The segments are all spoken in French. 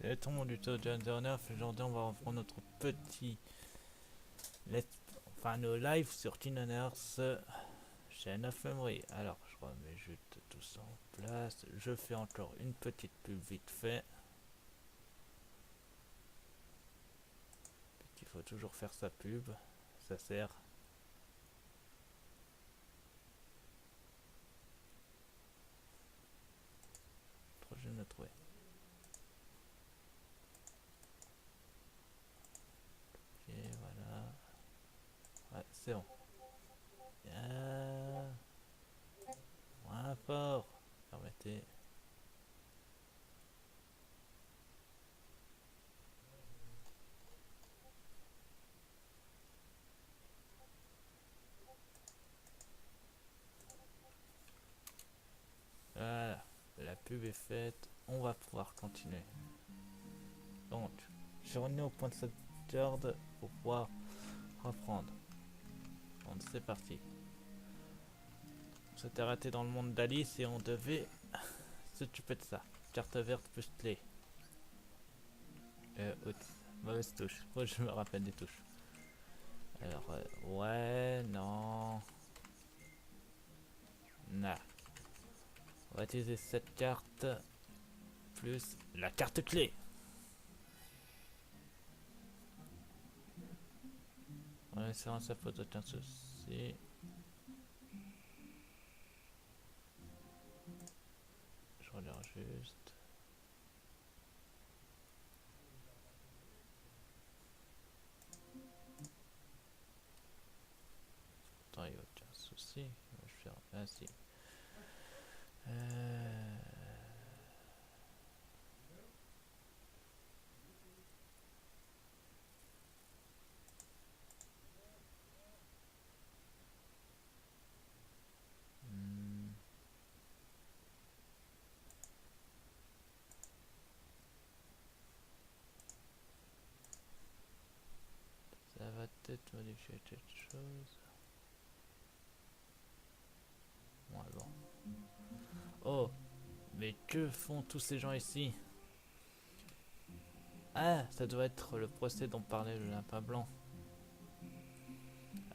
Salut tout le monde du John 09. Aujourd'hui, on va reprendre notre petit nos live sur Tinoners chez 9 Memory. Alors, je remets juste tout ça en place. Je fais encore une petite pub vite fait. Il faut toujours faire sa pub. Ça sert. Projet de trouver. Ok, voilà. Ouais, c'est bon. Moins fort. Permettez. Voilà. La pub est faite. On va pouvoir continuer. Donc, je suis revenu au point de sauvegarde pour pouvoir reprendre. Donc, c'est parti. On s'était arrêté dans le monde d'Alice et on devait s'occuper de ça. Carte verte plus clé. Oups, mauvaise touche. Faut que je me rappelle des touches. Alors, ouais, non. Nah. On va utiliser cette carte plus la carte clé. Ouais, c'est ça pose aucun souci. Je regarde juste. Attends, il n'y a aucun souci. Je vais faire ainsi. Ça va peut-être modifier quelque chose. Ouais, bon. Oh, mais que font tous ces gens ici? Ah, ça doit être le procès dont parlait le lapin blanc.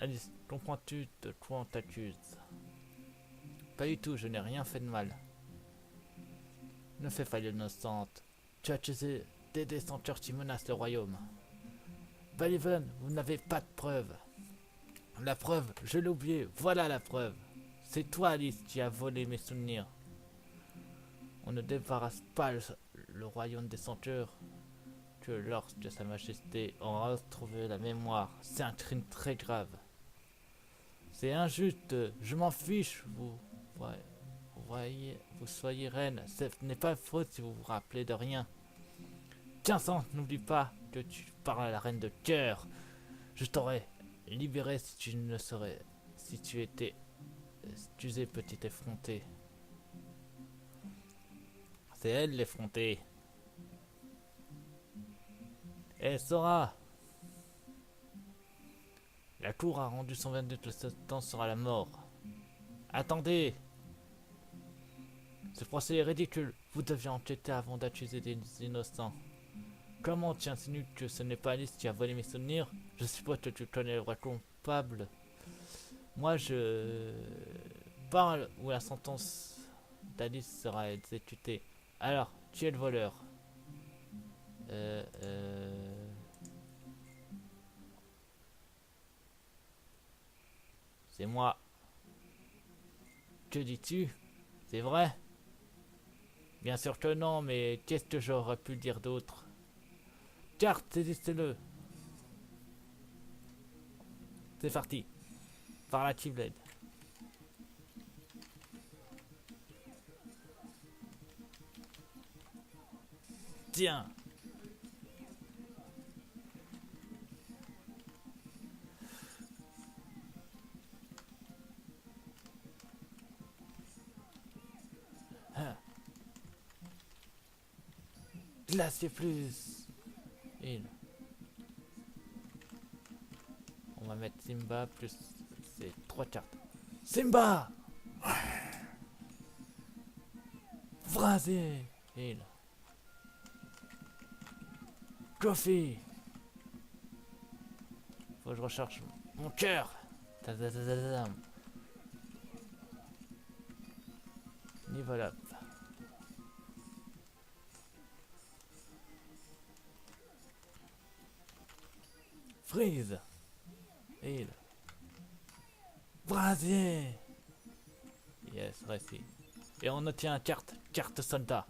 Alice, comprends-tu de quoi on t'accuse? Pas du tout, je n'ai rien fait de mal. Ne fais pas l'innocente. Tu as accusé des descendeurs qui menacent le royaume. Baliven, vous n'avez pas de preuves. La preuve, je l'ai oublié, voilà la preuve. C'est toi, Alice, qui as volé mes souvenirs. On ne débarrasse pas le royaume des centaures que lorsque Sa Majesté aura retrouvé la mémoire. C'est un crime très grave. C'est injuste, je m'en fiche, vous soyez reine. Ce n'est pas faute si vous vous rappelez de rien. Tiens, sang, n'oublie pas que tu parles à la reine de cœur. Je t'aurais libéré si tu ne serais. Si tu étais. Excusez, petit effronté. C'est elle l'effrontée. Eh, Sora! La cour a rendu son verdict, le sentence sera la mort. Attendez! Ce procès est ridicule. Vous deviez enquêter avant d'accuser des innocents. Comment tu insinues que ce n'est pas Alice qui a volé mes souvenirs? Je suppose que tu connais le vrai coupable. Moi, je parle où la sentence d'Alice sera exécutée. Alors, tu es le voleur. Euh, euh... C'est moi. Que dis-tu? C'est vrai? Bien sûr que non, mais qu'est-ce que j'aurais pu dire d'autre? Carte, saisissez-le. C'est parti. Par la Keyblade. Tiens. Ah. Glacier plus. Il. On va mettre Simba plus ces 3 cartes. Simba! Phrasé! Il. trophy. Faut que je recharge mon cœur. Tadadadadam. Niveau up. Freeze. Heal. Brasier. Yes, réussi. Et on obtient une carte soldat.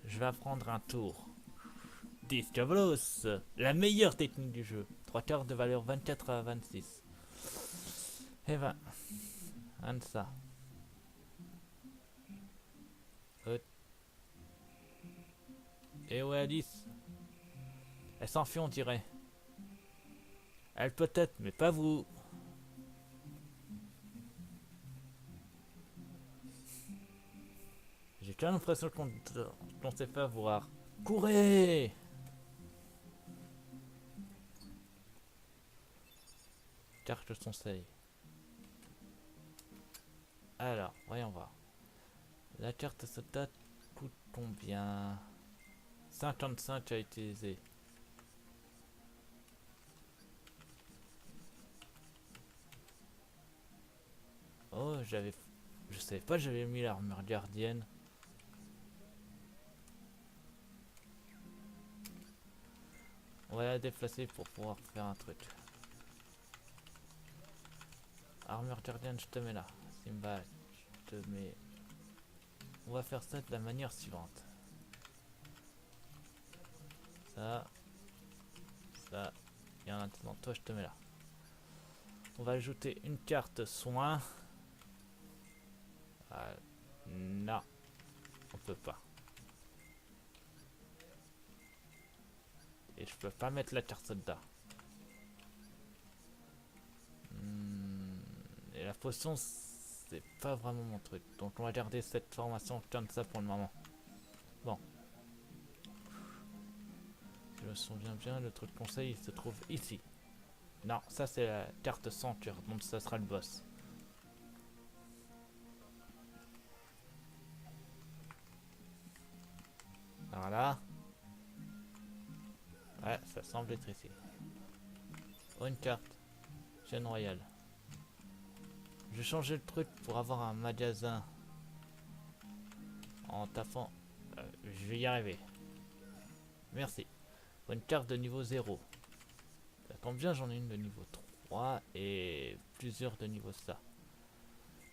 Je vais apprendre un tour. Discavlos, la meilleure technique du jeu. 3 quarts de valeur 24 à 26. Et ben, un de ça. Et ouais, Alice. Elle s'enfuit, on dirait. Elle peut-être, mais pas vous. J'ai quand même l'impression qu'on s'est fait avoir. Courez! Carte de conseil. Alors, voyons voir. La carte soldat coûte combien? 55 à utiliser. Oh, je savais pas que j'avais mis l'armure gardienne. On va la déplacer pour pouvoir faire un truc. Armure gardienne, je te mets là. Simba, je te mets... On va faire ça de la manière suivante. Ça. Et en attendant, toi, je te mets là. On va ajouter une carte soin. Non. On peut pas. Et je peux pas mettre la carte soldat. Et la potion, c'est pas vraiment mon truc. Donc on va garder cette formation comme ça pour le moment. Bon. Si je me souviens bien, le truc conseil il se trouve ici. Non, ça c'est la carte ceinture, donc ça sera le boss. Voilà. Ouais, ça semble être ici. Oh, une carte. Chaîne royale. Je vais changer le truc pour avoir un magasin. En tapant. Je vais y arriver. Merci. Pour une carte de niveau 0. Ça tombe bien, j'en ai une de niveau 3 et plusieurs de niveau ça.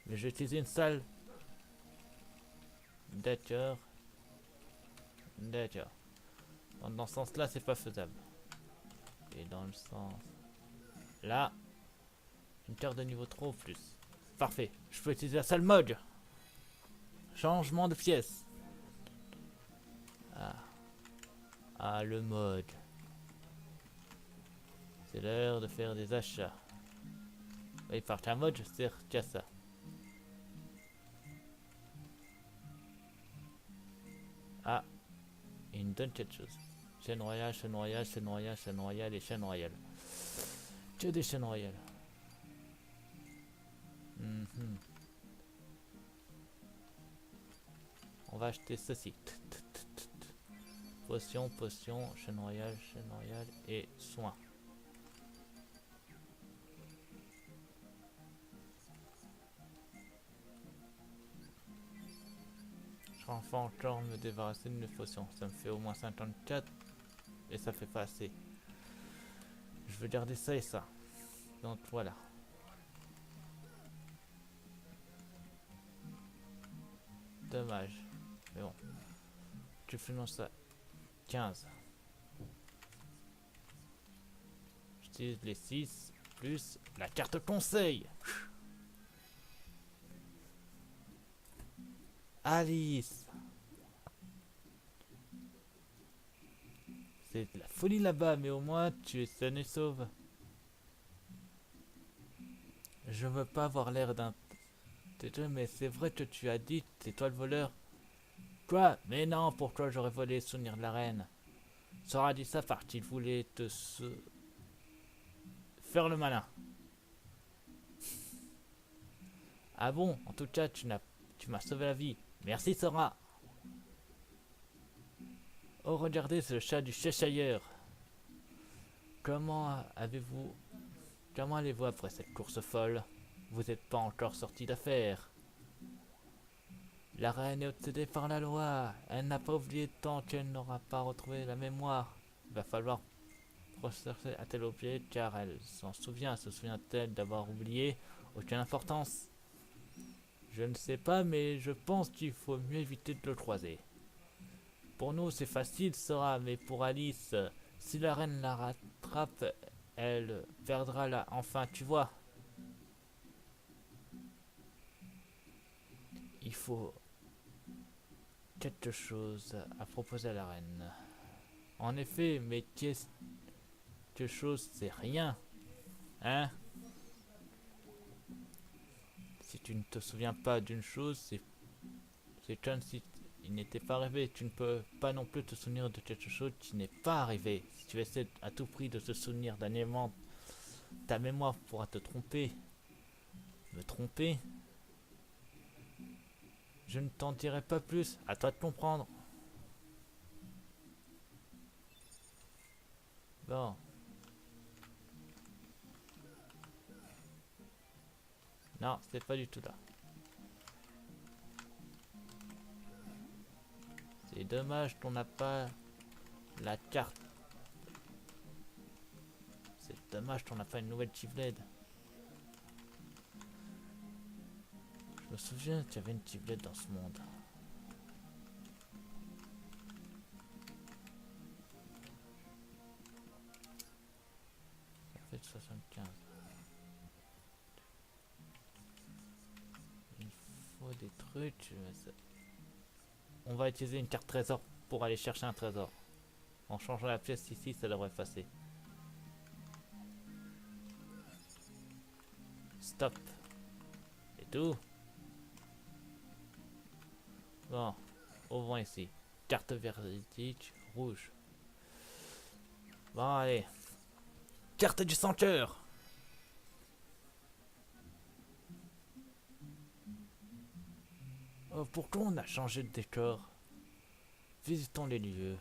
Mais je vais utiliser une salle. D'accord. D'accord. Dans ce sens-là, c'est pas faisable. Et dans le sens... Là. Une carte de niveau 3 ou plus. Parfait. Je peux utiliser la salle mode. Changement de pièce. Ah, le mode. C'est l'heure de faire des achats. Oui, par un mode, je sers qu'à ça. Ah, il me donne quelque chose. Chaîne royale, chaîne royale, chaîne royale, chaîne royale et chaîne royale. Que des chaînes royales. On va acheter ceci. Potion, potion, chaîne royale et soin. Je vais enfin encore me débarrasser de mes potions. Ça me fait au moins 54 et ça fait pas assez. Je veux garder ça et ça. Donc voilà. Dommage. Mais bon. Tu finances ça. 15. J'utilise les 6 plus la carte conseil. Alice. C'est de la folie là-bas, mais au moins tu es saine et sauve. Je veux pas avoir l'air d'un... Mais c'est vrai que tu as dit, c'est toi le voleur. Quoi? Mais non, pourquoi j'aurais volé les souvenirs de la reine? Sora dit ça parce qu'il voulait te faire le malin. Ah bon, en tout cas, tu m'as sauvé la vie. Merci Sora. Oh, regardez, c'est le chat du Cheshire. Comment avez-vous... Comment allez-vous après cette course folle? Vous n'êtes pas encore sorti d'affaire. La reine est obsédée par la loi. Elle n'a pas oublié tant qu'elle n'aura pas retrouvé la mémoire. Il va falloir procéder à tel objet car elle s'en souvient. Se souvient-elle d'avoir oublié? Aucune importance. Je ne sais pas, mais je pense qu'il faut mieux éviter de le croiser. Pour nous, c'est facile, Sora, mais pour Alice, si la reine la rattrape, elle perdra là. Enfin, tu vois. Il faut quelque chose à proposer à la reine. En effet, mais quelque chose, c'est rien. Hein? Si tu ne te souviens pas d'une chose, c'est comme si il n'était pas arrivé. Tu ne peux pas non plus te souvenir de quelque chose qui n'est pas arrivé. Si tu essaies à tout prix de te souvenir d'un élément, ta mémoire pourra te tromper. Me tromper? Je ne t'en dirai pas plus. À toi de comprendre. Bon. Non, c'est pas du tout là. C'est dommage qu'on n'a pas la carte. C'est dommage qu'on n'a pas une nouvelle Keyblade. Je me souviens qu'il y avait une Keyblade dans ce monde. Ça fait 75. Il faut des trucs. On va utiliser une carte trésor pour aller chercher un trésor. En changeant la pièce ici, ça devrait passer. Stop. C'est tout. Bon, ouvrons ici. Carte véridique, rouge. Bon, allez. Carte du senteur. Oh, pourquoi on a changé de décor? Visitons les lieux.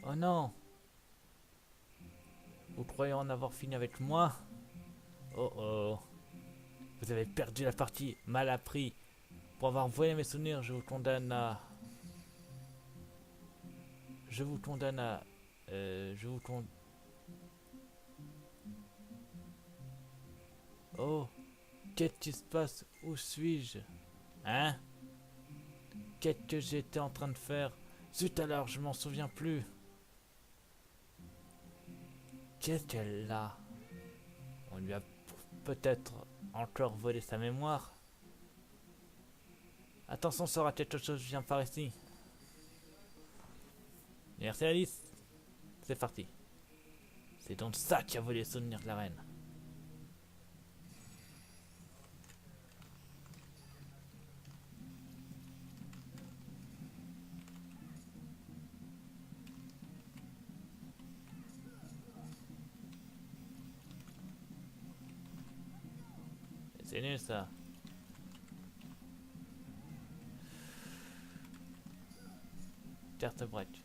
Oh non! Vous croyez en avoir fini avec moi? Oh oh! Vous avez perdu la partie, mal appris. Pour avoir volé mes souvenirs, je vous condamne à... Je vous condamne à... Je vous condamne... Oh! Qu'est-ce qui se passe? Où suis-je? Hein? Qu'est-ce que j'étais en train de faire? Zut alors, je m'en souviens plus. Qu'est-ce qu'elle a? On lui a peut-être encore volé sa mémoire. Attention, Sora, quelque chose vient par ici. Merci Alice. C'est parti. C'est donc ça qui a volé les souvenirs de la reine. C'est nul ça. Carte break.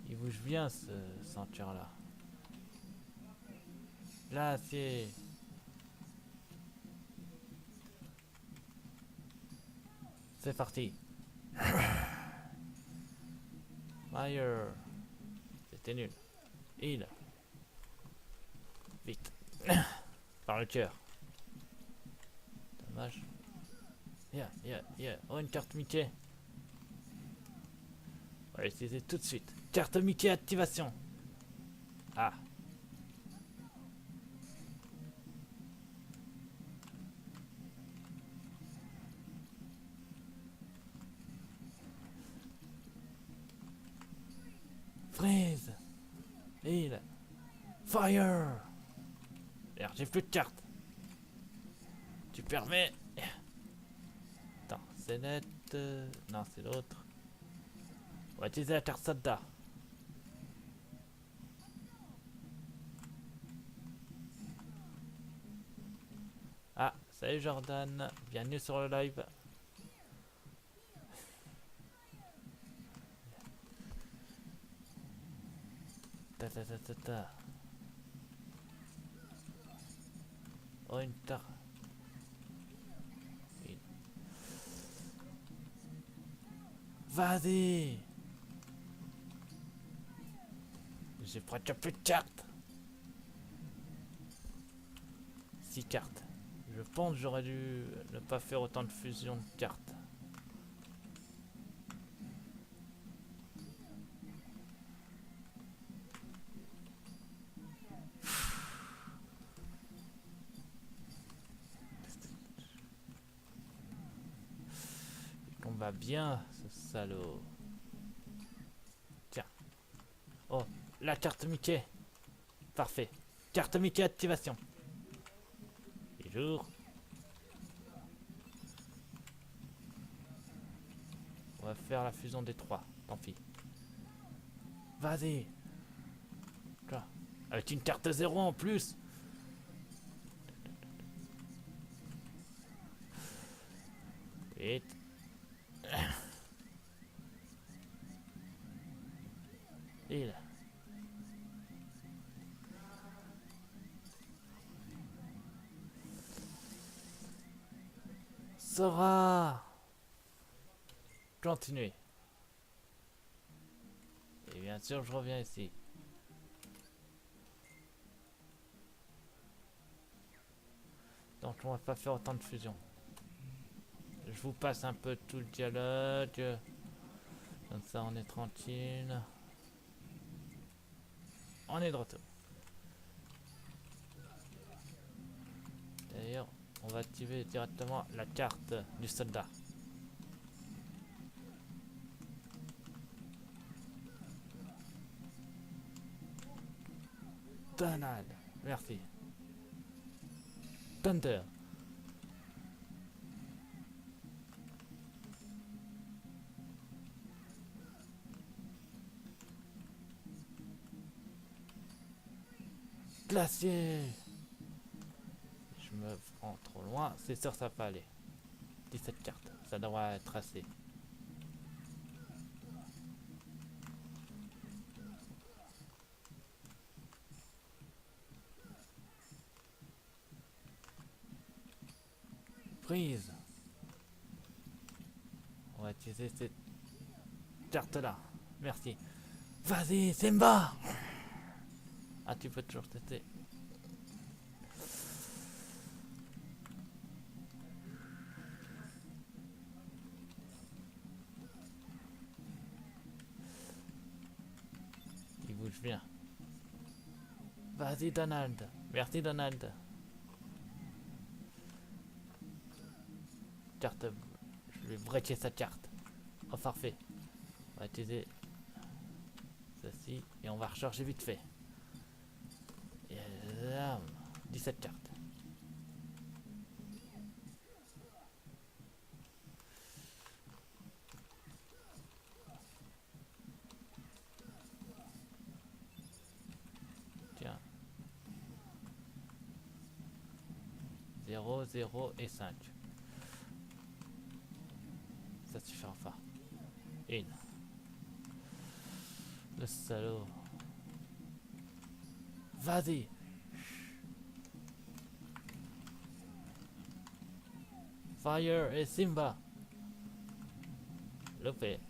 Il bouge bien ce ceinture là. Là c'est... C'est parti. Fire. C'était nul. Il. Vite. Par le cœur. Dommage. Oh, une carte Mickey. On va l'utiliser tout de suite. Carte Mickey activation. Ah. Freeze. Il. Fire. Merde, j'ai plus de cartes. Tu permets. Attends, c'est net. Non, c'est l'autre. On va utiliser la carte soldat. Salut Jordan, bienvenue sur le live. Ta ta ta ta ta. Oh une tare. Vas-y. J'ai presque plus de cartes. 6 cartes. Je pense que j'aurais dû ne pas faire autant de fusion de cartes. Il combat bien ce salaud. Tiens. Oh, la carte Mickey. Parfait. Carte Mickey activation. Et jour. On va faire la fusion des 3. Tant pis. Vas-y. Avec une carte 0 en plus. Vite. Et là. Sora. Continuez. Et bien sûr, je reviens ici. Donc on va pas faire autant de fusion. Je vous passe un peu tout le dialogue. Comme ça on est tranquille. On est de retour. D'ailleurs, on va activer directement la carte du soldat. Donald, merci. Thunder. Glacier. Je me prends trop loin, c'est sûr ça va pas aller. 17 cartes, ça devrait être assez. Prise. On va utiliser cette carte là. Merci. Vas-y, Simba. Ah, tu peux toujours tester. Il bouge bien. Vas-y, Donald. Merci, Donald. Carte. Je vais breaker sa carte. Oh, parfait. On va utiliser ceci et on va recharger vite fait. Et là, 17 cartes. Tiens. 0, 0 et 5. Ça suffit enfin. Une. Le salaud. Vas-y. Fire et Simba. Loupé.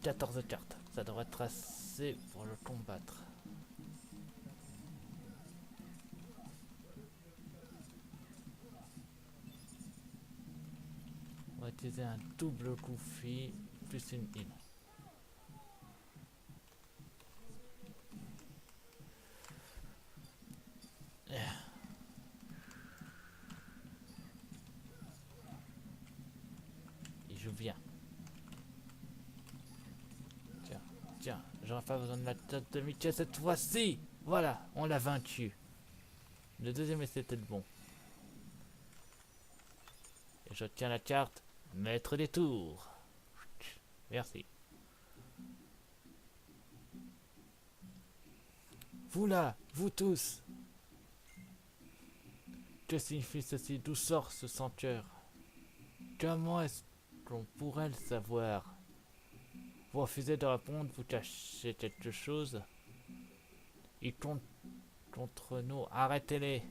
14 cartes. Ça devrait être assez pour le combattre. On va utiliser un double Goofy plus une île. Il joue bien. Tiens, tiens, j'aurais pas besoin de la tête de Mickey cette fois-ci. Voilà, on l'a vaincu. Le deuxième essai était bon. Et je tiens la carte Maître des tours. Merci. Vous là, vous tous. Que signifie ceci? D'où sort ce sanctuaire? Comment est-ce qu'on pourrait le savoir? Vous refusez de répondre, vous cachez quelque chose. Ils comptent contre nous. Arrêtez-les.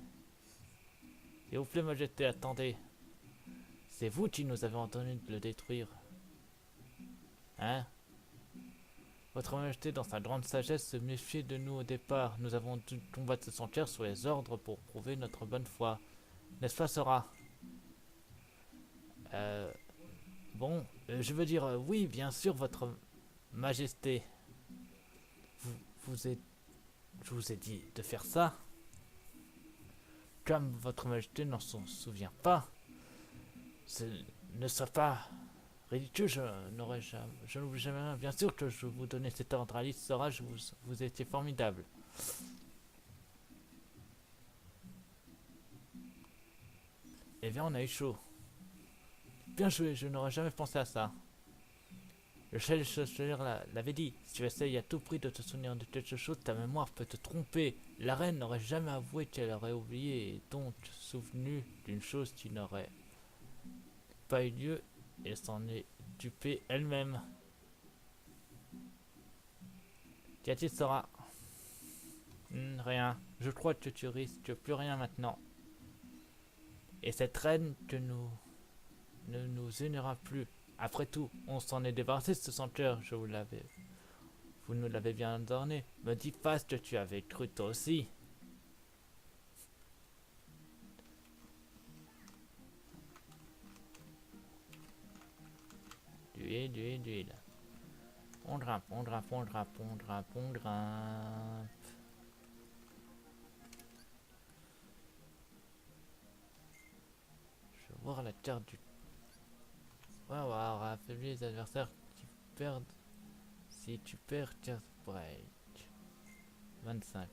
S'il vous plaît, Majesté, attendez. C'est vous qui nous avez ordonné de le détruire. Hein? Votre Majesté, dans sa grande sagesse, se méfiait de nous au départ. Nous avons dû combattre ce sanctuaire sous les ordres pour prouver notre bonne foi. N'est-ce pas, Sora? Bon, je veux dire, oui, bien sûr, votre Majesté. Vous, vous êtes, je vous ai dit de faire ça. Comme votre Majesté n'en s'en souvient pas, ne soit pas ridicule, je n'oublie jamais. Bien sûr que je vous donnais cet ordre, Alice Sora, vous étiez formidable. Eh bien, on a eu chaud. Bien joué, je n'aurais jamais pensé à ça. Le chef l'avait dit, si tu essayes à tout prix de te souvenir de quelque chose, ta mémoire peut te tromper. La reine n'aurait jamais avoué qu'elle aurait oublié et donc souvenu d'une chose qui n'aurait pas eu lieu et s'en est dupée elle-même. Qu'y a-t-il, Sora? Rien. Je crois que tu risques plus rien maintenant. Et cette reine que nous ne nous unira plus. Après tout, on s'en est débarrassé de ce sanctuaire, vous nous l'avez bien donné. Me dis pas ce que tu avais cru toi aussi. D'huile. On grimpe. Je vais voir la carte du... Ouais, on va affaiblir les adversaires qui perdent. Si tu perds, tiens, break. 25.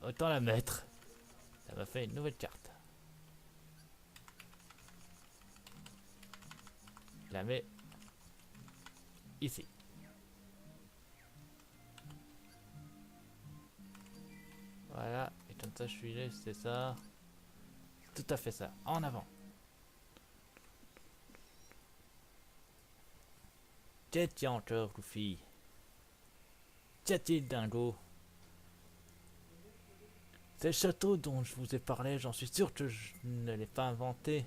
Autant la mettre. Ça m'a fait une nouvelle carte. Je la mets ici. Voilà, et comme ça je suis là, c'est ça. Tout à fait ça. En avant. Qu'est-ce qu'il y a encore, Goofy? Qu'y a-t-il, Dingo? C'est le château dont je vous ai parlé, j'en suis sûr que je ne l'ai pas inventé.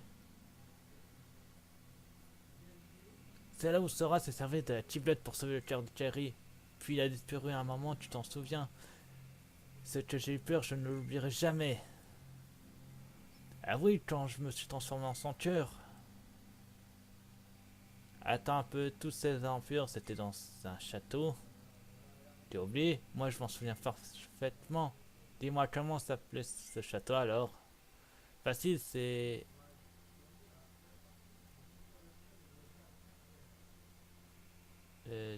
C'est là où Sora s'est servi de la Keyblade pour sauver le cœur de Kairi. Puis il a disparu à un moment, tu t'en souviens. Ce que j'ai eu peur, je ne l'oublierai jamais. Ah oui, quand je me suis transformé en sanctuaire. Attends un peu, toutes ces aventures, c'était dans un château. Tu as oublié? Moi, je m'en souviens parfaitement. Dis-moi comment s'appelait ce château alors? Facile, c'est...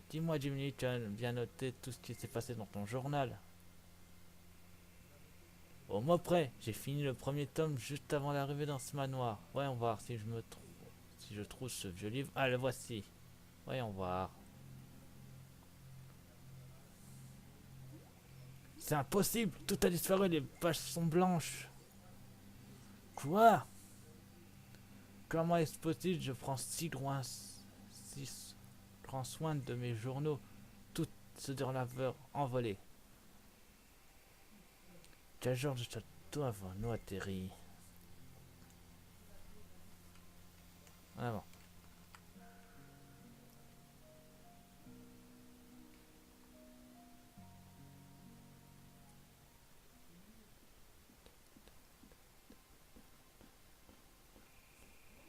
dis-moi Jiminy, tu as bien noté tout ce qui s'est passé dans ton journal. Au mot près, j'ai fini le premier tome juste avant d'arriver dans ce manoir. Voyons voir si je trouve ce vieux livre. Ah, le voici. Voyons voir. C'est impossible, tout a disparu, les pages sont blanches. Quoi? Comment est-ce possible? Je prends si grands soin de mes journaux. Tout se laveur envolé. Quel genre de château avons-nous atterri? En avant.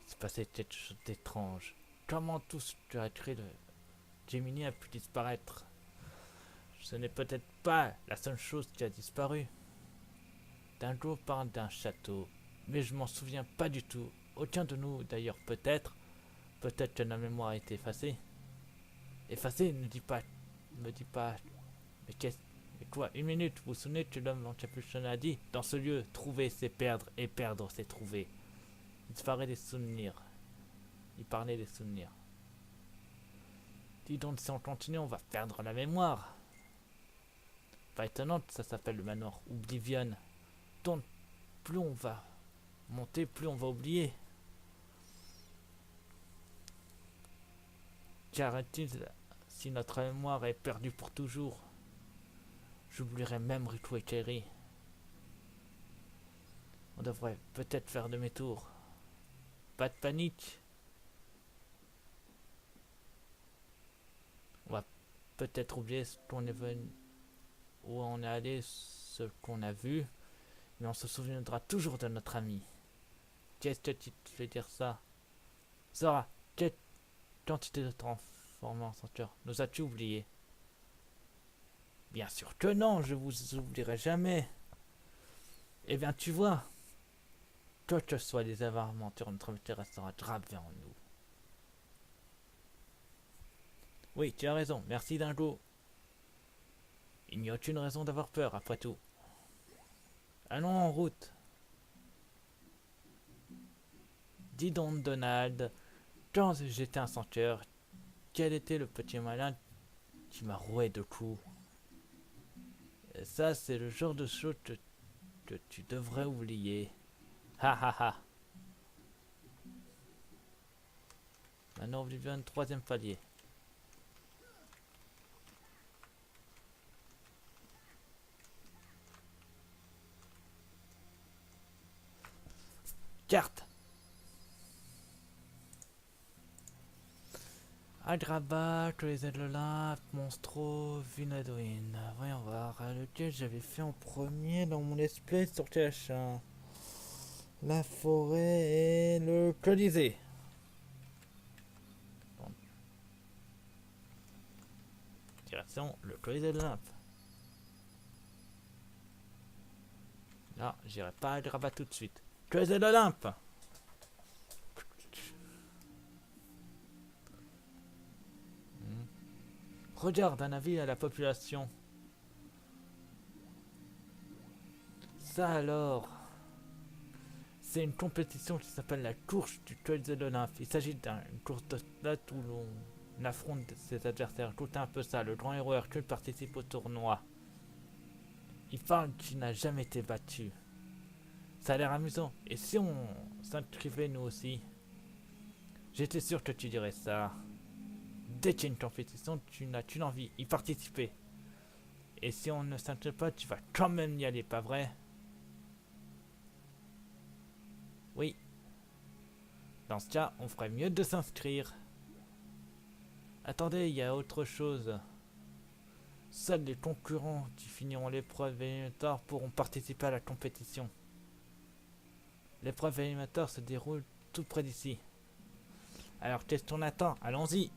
C'est passé quelque chose d'étrange. Comment tout ce que a créé le Gemini a pu disparaître? Ce n'est peut-être pas la seule chose qui a disparu. Dingo parle d'un château, mais je m'en souviens pas du tout. Aucun de nous, d'ailleurs, peut-être. Peut-être que la mémoire a été effacée. Effacée, ne me dis pas. Mais qu'est-ce... Mais quoi? Une minute, vous vous souvenez que l'homme encapuchonné a dit? Dans ce lieu, trouver c'est perdre, et perdre c'est trouver. Il disparaît des souvenirs. Il parlait des souvenirs. Dis donc, si on continue, on va perdre la mémoire. Pas étonnant que ça s'appelle le manoir Oblivion. Donc, plus on va monter, plus on va oublier. Qu'arrête-t-il si notre mémoire est perdue pour toujours? J'oublierai même Riku et Kairi. On devrait peut-être faire demi-tour. Pas de panique. On va peut-être oublier ce qu'on est venu, où on est allé, ce qu'on a vu, mais on se souviendra toujours de notre ami. Qu'est-ce que tu te fais dire ça? Sora, quand tu t'es transformé en ceinture, nous as-tu oublié? Bien sûr que non, je vous oublierai jamais. Eh bien, tu vois, quelles que soient les aventures, notre amitié restera gravée en nous. Oui, tu as raison, merci Dingo. Il n'y a aucune raison d'avoir peur, après tout. Allons en route. Dis donc, Donald, quand j'étais un ceinture, quel était le petit malin qui m'a roué de coups? Et ça, c'est le genre de choses que tu devrais oublier. Ha ha ha. Maintenant, Oblivion, troisième palier. Carte. Agrabah, Crazy Olympe, Monstro, Vinadwin. Voyons voir, lequel j'avais fait en premier dans mon let's play sur TH1. La forêt et le Colisée. Bon. Direction le Colisée de l'Olympe. Non, j'irai pas à Agrabah tout de suite. Colisée de l'Olympe. Regarde un avis à la population. Ça alors, c'est une compétition qui s'appelle la course du Colisée de l'Olympe. Il s'agit d'une course de stade où l'on affronte ses adversaires. Écoutez un peu ça, le grand héros Hercule participe au tournoi. Il parle qu'il n'a jamais été battu. Ça a l'air amusant. Et si on s'inscrivait nous aussi? J'étais sûr que tu dirais ça. Dès qu'il y a une compétition, tu n'as qu'une envie, y participer. Et si on ne s'inscrit pas, tu vas quand même y aller, pas vrai? Oui. Dans ce cas, on ferait mieux de s'inscrire. Attendez, il y a autre chose. Seuls les concurrents qui finiront l'épreuve éliminatoire pourront participer à la compétition. L'épreuve éliminatoire se déroule tout près d'ici. Alors qu'est-ce qu'on attend? Allons-y!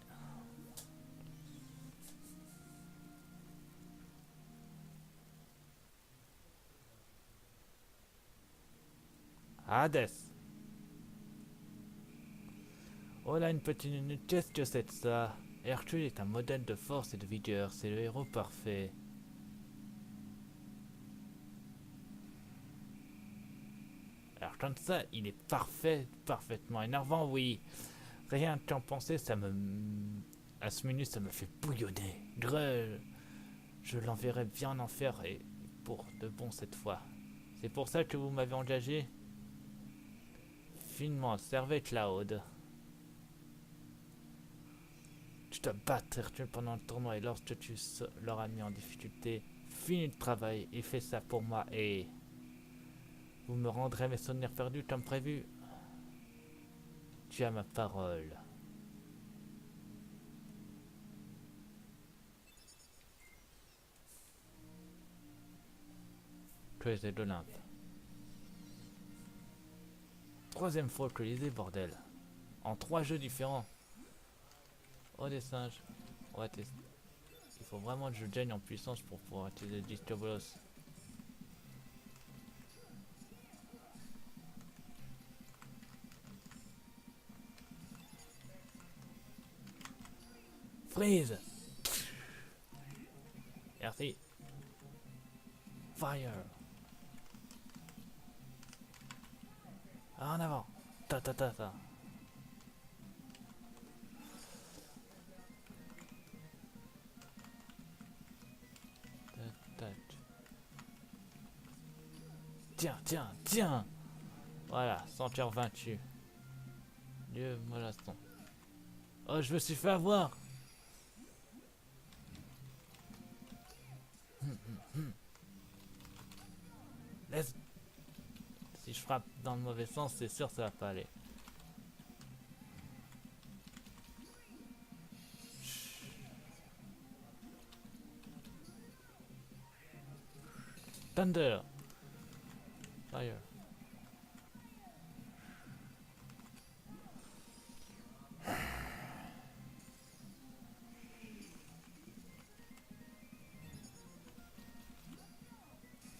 Hades. Oh là, une petite minute, qu'est-ce que c'est de ça? Hercule est un modèle de force et de vigueur, c'est le héros parfait. Alors comme ça, il est parfait, parfaitement énervant, oui. Rien qu'en penser, ça me... À ce minute, ça me fait bouillonner. Je l'enverrai bien en enfer et pour de bon cette fois. C'est pour ça que vous m'avez engagé? Finement servez Cloud. Tu dois battre Hercule pendant le tournoi et lorsque tu l'auras mis en difficulté, finis le travail et fais ça pour moi et... Vous me rendrez mes souvenirs perdus comme prévu. Tu as ma parole. Colisée de l'Olympe. Troisième fois Colisée, bordel. En 3 jeux différents. Oh des singes. On va tester. Il faut vraiment que je gagne en puissance pour pouvoir utiliser le Disco Bolos. Freeze. Merci. Fire. En avant. Ta ta ta ta. Tiens, tiens, tiens. Voilà, ceinture vaincue. Dieu mollaston. Oh, je me suis fait avoir. Laisse. Si je frappe dans le mauvais sens, c'est sûr que ça va pas aller. Thunder. Fire.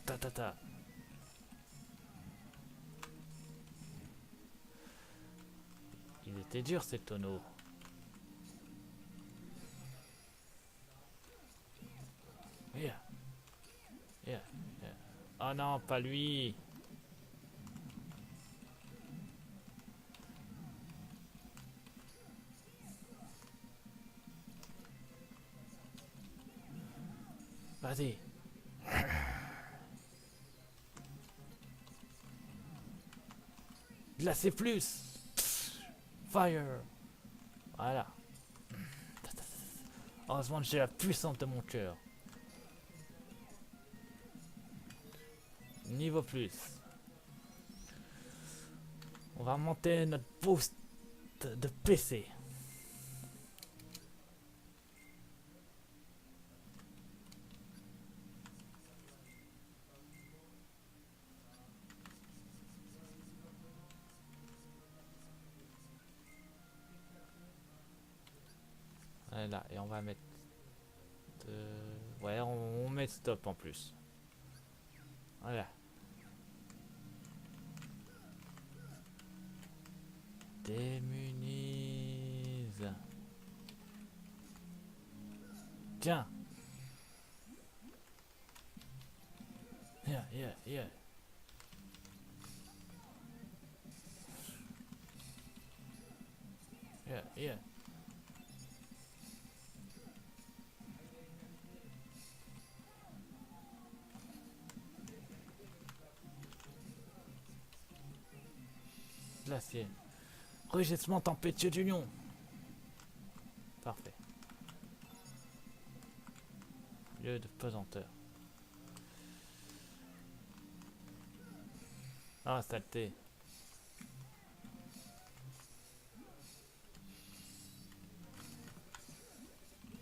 Ta ta ta. Il était dur ces tonneaux. Yeah. Yeah. Yeah. Oh non, pas lui. Vas-y. Glacez plus. Fire. Voilà. Heureusement que j'ai la puissance de mon cœur. Niveau plus. On va monter notre boost de PC. Voilà, et on va mettre... Ouais, on met stop en plus. Voilà. Démunise. Tiens. Yeah, yeah, yeah. Yeah, yeah. Glacier. Rugissement tempétueux du lion. Parfait. Lieu de pesanteur. Ah, saleté.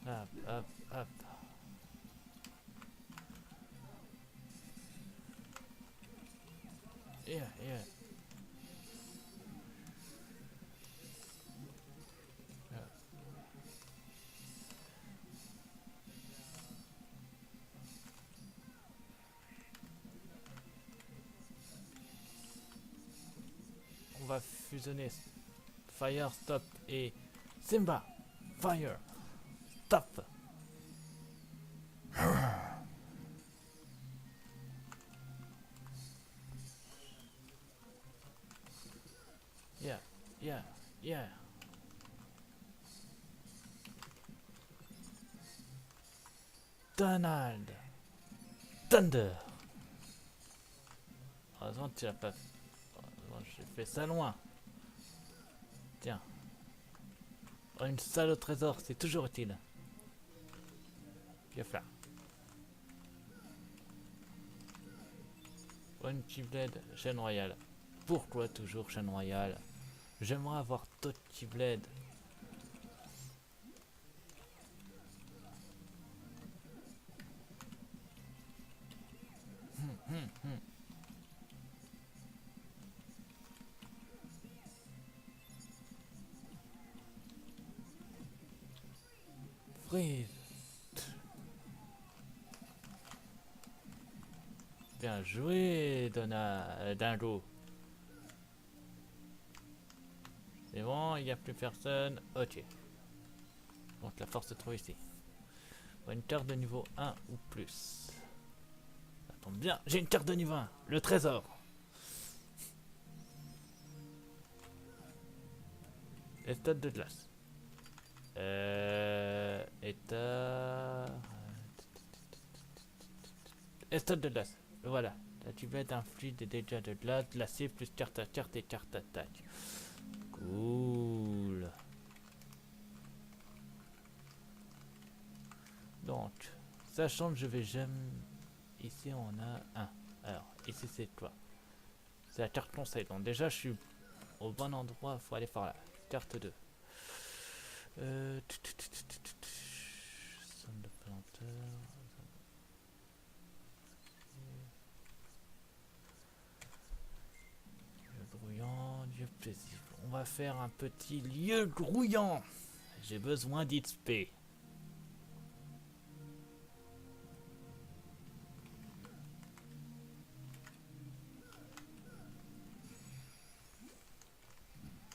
Hop, hop, hop. Yeah, yeah. On va fusionner Fire, Stop et Simba. Fire, Stop. Yeah, yeah, yeah. Donald. Thunder. Heureusement que tu l'as pas fait. J'ai fait ça loin. Tiens. Oh, une salle au trésor, c'est toujours utile. Piaf là. One Keyblade, chaîne royale. Pourquoi toujours chaîne royale? J'aimerais avoir d'autres Keyblades. Freeze. Bien joué, Dingo. C'est bon, il n'y a plus personne. Ok. Donc la force se trouve ici. Une carte de niveau 1 ou plus. Ça tombe bien, j'ai une carte de niveau 1. Le trésor. État de glace. État de glace. Voilà. La tubette inflige des dégâts de glace, glacier plus carte à carte et carte attaque. Cool. Donc, sachant que je vais jamais... Ici on a un. Alors, ici c'est quoi? C'est la carte conseil. Donc déjà je suis au bon endroit, faut aller par là. Carte 2. Zone de planteur. Lieu grouillant, lieu paisible. On va faire un petit lieu grouillant. J'ai besoin d'XP.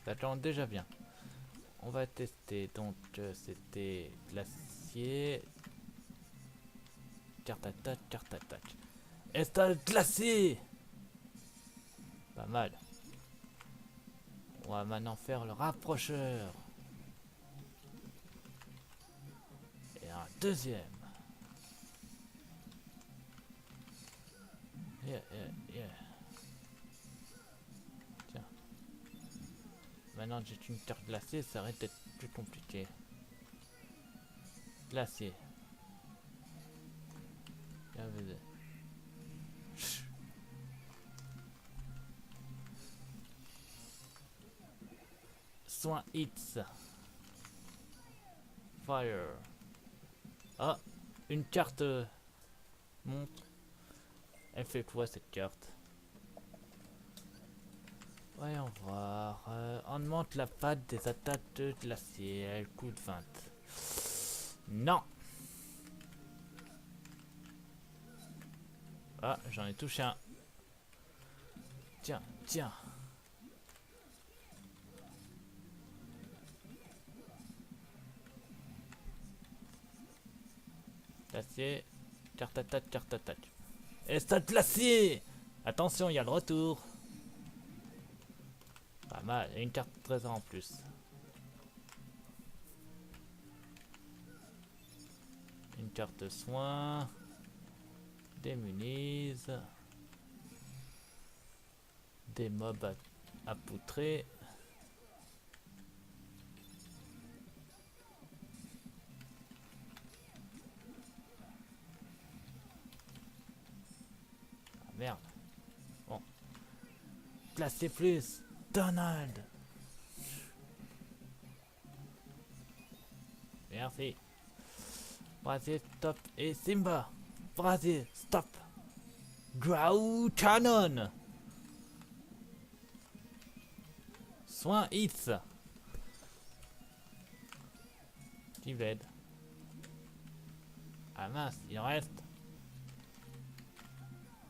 Ça tombe déjà bien. On va tester. Donc c'était glacier. Carte attaque, carte attaque. Installe glacé. Pas mal. On va maintenant faire le rapprocheur. Et un deuxième. Yeah. Tiens. Maintenant que j'ai une carte glacée, ça arrête d'être plus compliqué. Glacier. Soin hits. Fire. Ah, une carte montre. Elle fait quoi cette carte? Voyons voir. Augmente la patte des attaques de glacier. Elle coûte 20. Non. Ah, j'en ai touché un. Tiens. Glacier. Carte attaque. Et stade glacier. Attention, il y a le retour. Pas mal. Et une carte trésor en plus. Une carte de soin. Des munises. Des mobs à poutrer. Ah, merde. Bon. Classé plus. Donald. Merci. Brasier, stop. Et Simba. Brasier, stop. Grow Cannon. Soin hits. Qui m'aide? Ah mince, il en reste.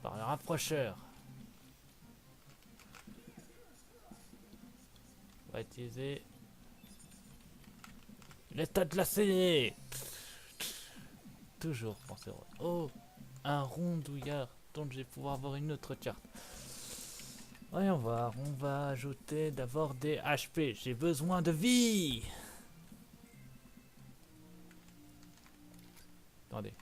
Par le rapprocheur. On va utiliser l'état glacé. Toujours penser. Oh, un rondouillard dont je vais pouvoir avoir une autre carte. Voyons voir, on va ajouter d'abord des HP. J'ai besoin de vie. Attendez.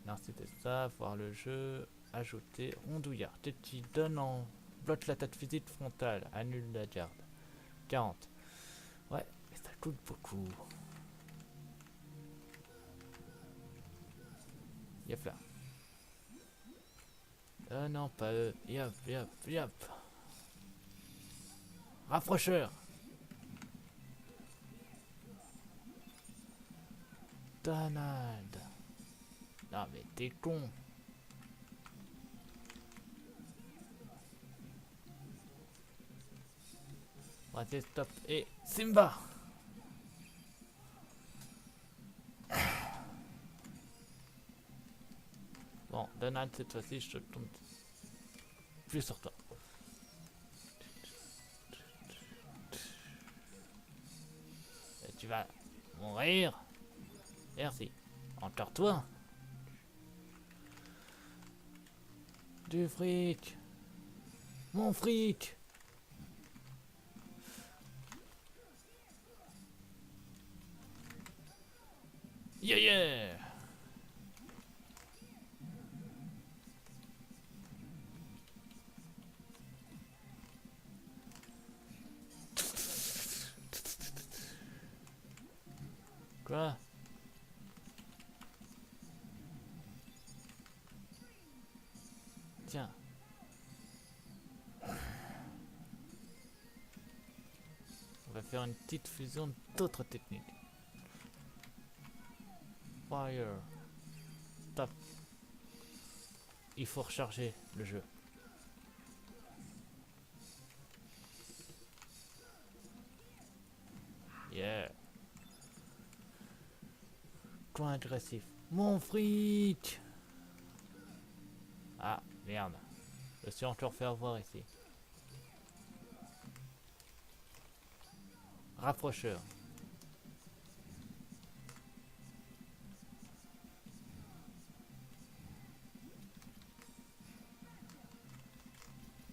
Non, c'était ça, voir le jeu, ajouter rondouillard. Qui donne en bloque l'attaque physique frontale, annule la garde. 40. Ouais, mais ça coûte beaucoup. Yep là. Non, pas eux. Yep. Rapprocheur. Donald. Non mais t'es con. On va stop et Simba. Bon, Donald, cette fois-ci, je te tombe plus sur toi. Et tu vas mourir. Merci. Encore toi. Du fric. Mon fric. Yeah. Quoi? Tiens. On va faire une petite fusion d'autres techniques. Fire. Stop. Il faut recharger le jeu. Yeah. Coin agressif. Mon fric. Ah, merde. Je suis encore fait avoir ici. Rapprocheur.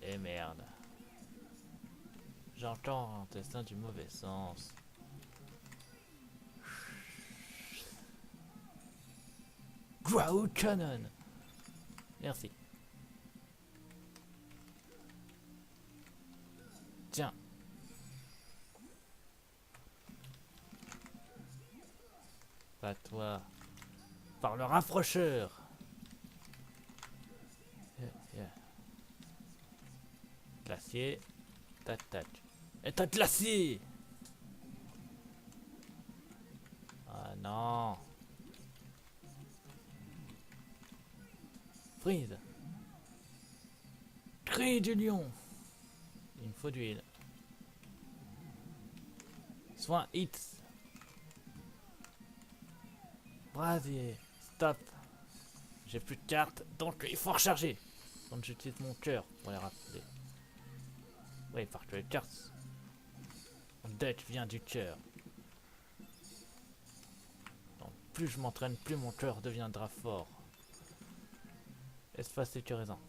Et merde. J'entends un dessin du mauvais sens. Wow, Cannon. Merci. Tiens. Pas toi. Par le rapprocheur. Yeah. Glacier. Tac tac. Et t'as glacier. Ah non. Freeze. Cri du lion. Il me faut d'huile. Soin hits. Brasier. Stop. J'ai plus de cartes, donc il faut recharger. Donc j'utilise mon cœur pour les rappeler. Oui, parce que les cartes. Mon deck vient du cœur. Donc plus je m'entraîne, plus mon cœur deviendra fort. Espace sécurisant.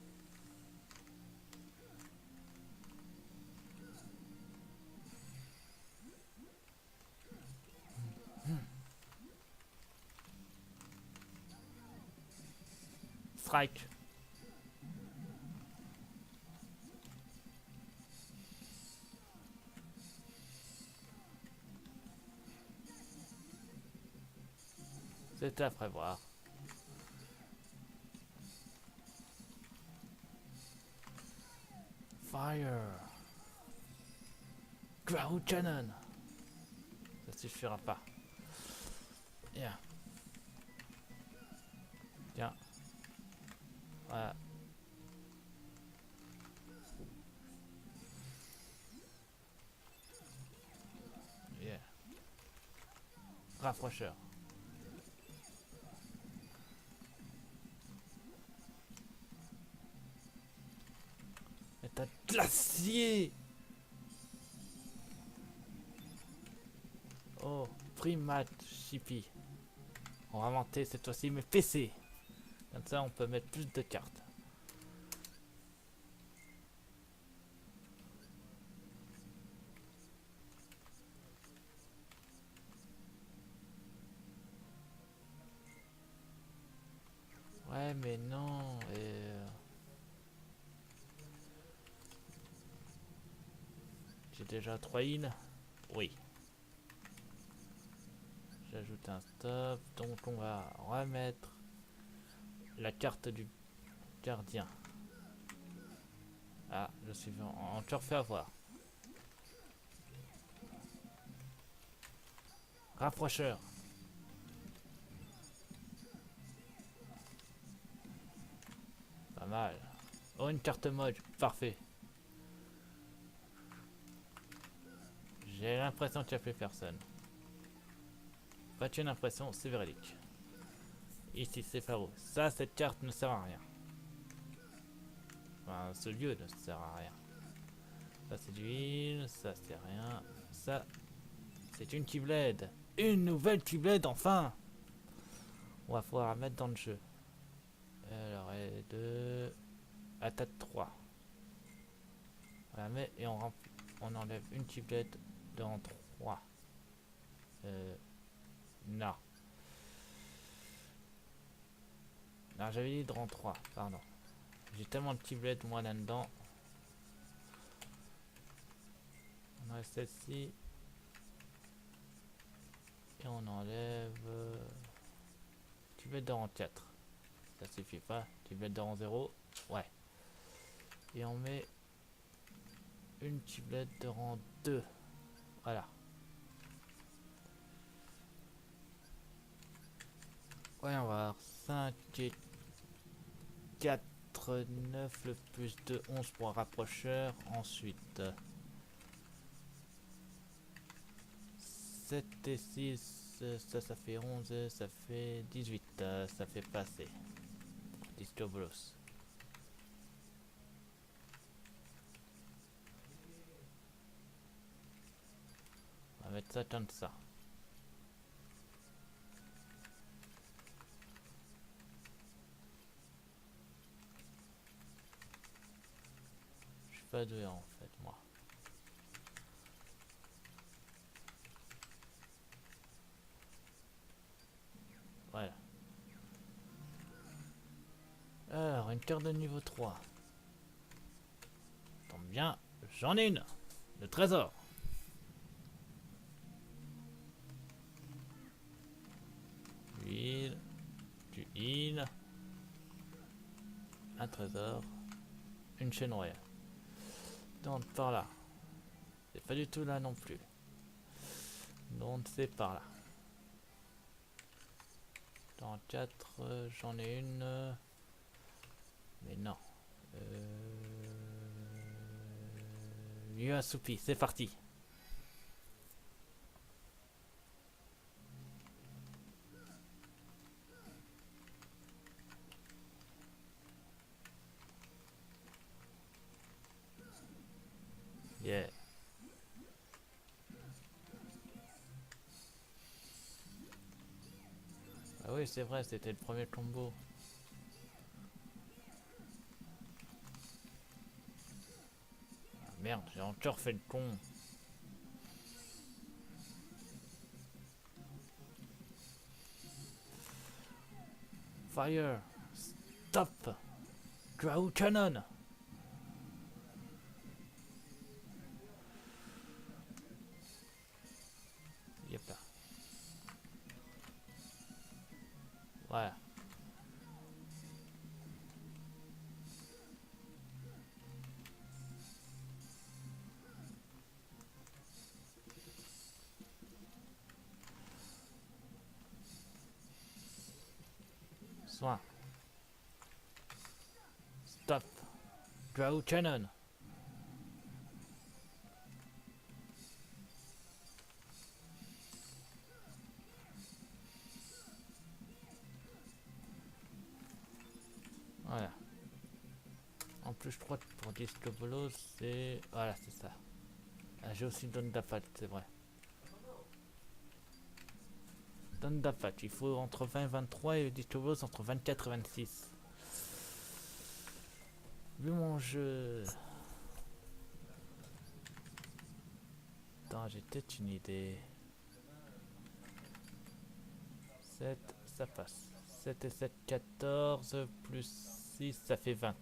Strike. C'était à prévoir. Fire. Ground Cannon. Ça suffira pas. Yeah. Tiens. Voilà. Yeah. Rapprocheur. Et t'as glacier. Oh, primate chippy. On va monter cette fois-ci mes PC. Comme ça, on peut mettre plus de cartes. Ouais, mais non. J'ai déjà 3 îles. Oui. J'ajoute un stop. Donc, on va remettre la carte du gardien. Ah, je suis encore fait avoir. Rapprocheur. Pas mal. Oh, une carte mode. Parfait. J'ai l'impression qu'il n'y a plus personne. Pas-tu une impression, c'est véridique. Ici, c'est Faro. Ça, cette carte ne sert à rien. Enfin, ce lieu ne sert à rien. Ça, c'est du heal. Ça, c'est rien. Ça, c'est une Keyblade. Une nouvelle Keyblade, enfin. On va pouvoir la mettre dans le jeu. Alors, et 2. Attaque 3. On la met et on remplit. On enlève une Keyblade dans 3. Non. Non, j'avais dit dans 3, pardon. J'ai tellement de Keyblade moi là-dedans. On a celle-ci. Et on enlève... tubeless en 4. Ça suffit pas. Tubeless en 0. Ouais. Et on met une tubeless de rang 2. Voilà. Ouais, on va avoir 5 et 4, 9, le plus de 11 pour un rapprocheur. Ensuite, 7 et 6, ça fait 11, ça fait 18, ça fait passer. Distobolos. On va mettre ça comme ça. Je suis pas doué en fait, moi. Voilà. Alors, une carte de niveau 3. Tombe bien, j'en ai une. Le trésor. Huile. Du heal. Un trésor. Une chaîne royale. Donc par là. C'est pas du tout là non plus. Donc c'est par là. Dans 4, j'en ai une. Mais non. Mieux assoupi, c'est parti. Yeah. Ah oui, c'est vrai, c'était le premier combo. Ah, merde, j'ai encore fait le con. Fire. Stop. Draw cannon. Yep là. Voilà. Soin. Stop. Draw cannon. Voilà. En plus, je crois que pour Discobolos, c'est... Voilà, c'est ça. Ah, j'ai aussi Donne d'Afat, c'est vrai. Donne d'Afat, il faut entre 20 et 23 et Discobolos entre 24 et 26. Vu mon jeu... Attends, j'ai peut-être une idée. 7, ça passe. 7 et 7, 14, plus 6, ça fait 20.